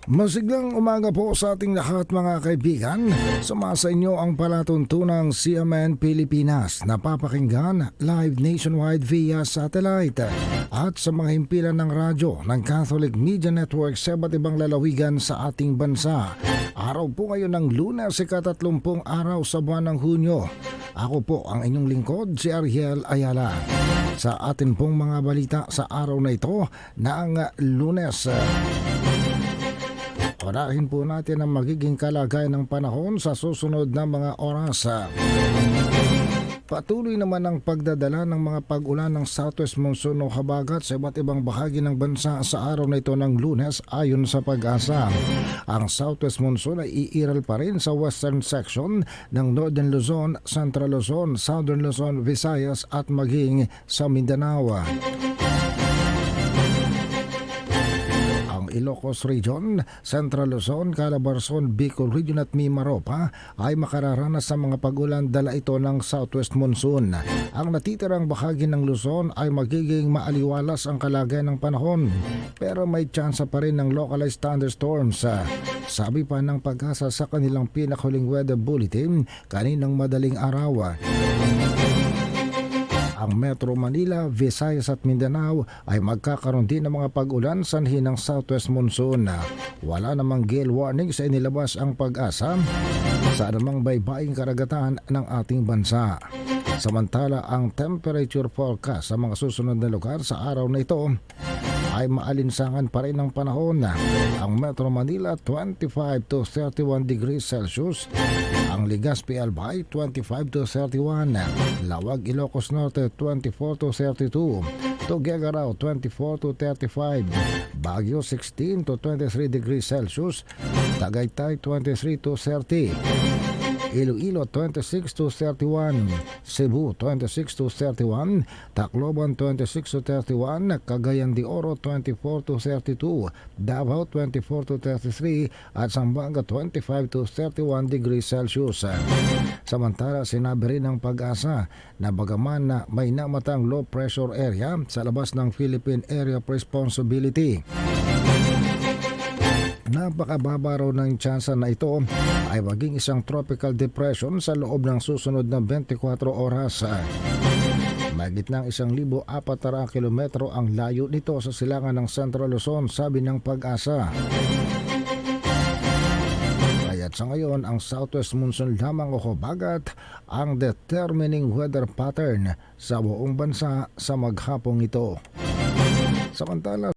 Masiglang umaga po sa ating lahat mga kaibigan. Sumasa inyo ang palatuntunang CMN Pilipinas. Napapakinggan live nationwide via satellite at sa mga himpilan ng radyo ng Catholic Media Network sa iba't ibang lalawigan sa ating bansa. Araw po ngayon ng Lunes, ika-30 araw sa buwan ng Hunyo. Ako po ang inyong lingkod, si Ariel Ayala. Sa atin pong mga balita sa araw na ito ng Lunes. Unahin po natin ang magiging kalagayan ng panahon sa susunod na mga oras. Patuloy naman ang pagdadala ng mga pag-ulan ng Southwest Monsoon o habagat sa iba't ibang bahagi ng bansa sa araw na ito ng Lunes ayon sa Pag-asa. Ang Southwest Monsoon ay iiral pa rin sa western section ng Northern Luzon, Central Luzon, Southern Luzon, Visayas at maging sa Mindanao. Ilocos Region, Central Luzon, Calabarzon, Bicol Region at Mimaropa ay makararanas sa mga pag-ulan dala ito ng Southwest Monsoon. Ang natitirang bahagi ng Luzon ay magiging maaliwalas ang kalagayan ng panahon pero may tsansa pa rin ng localized thunderstorms. Sabi pa ng Pag-asa sa kanilang pinakahuling weather bulletin kaninang madaling araw. Ang Metro Manila, Visayas at Mindanao ay magkakaroon din ng mga pag-ulan sanhi ng Southwest Monsoon. Wala namang gale warning sa inilabas ang Pag-asa sa anumang baybaing karagatan ng ating bansa. Samantala, ang temperature forecast sa mga susunod na lugar sa araw na ito ay maalinsangan pa rin ang panahon. Ang Metro Manila 25 to 31 degrees Celsius, ang Legazpi Albay 25 to 31, Lawag Ilocos Norte 24 to 32, Tuguegarao 24 to 35, Baguio 16 to 23 degrees Celsius, Tagaytay 23 to 30, Iloilo 26 to 31, Cebu 26 to 31, Tacloban 26 to 31, Cagayan de Oro 24 to 32, Davao 24 to 33 at Zamboanga 25 to 31 degrees Celsius. Samantala, sinabi rin ng Pag-asa na bagaman na may namatang low pressure area sa labas ng Philippine Area of Responsibility, napakababa raw ng tsansa na ito ay maging isang tropical depression sa loob ng susunod na 24 oras. Mahigit ng 1,400 kilometro ang layo nito sa silangan ng Central Luzon, sabi ng Pag-asa. Kaya't sa ngayon, ang Southwest Monsoon lamang o habagat ang determining weather pattern sa buong bansa sa maghapong ito. Samantala,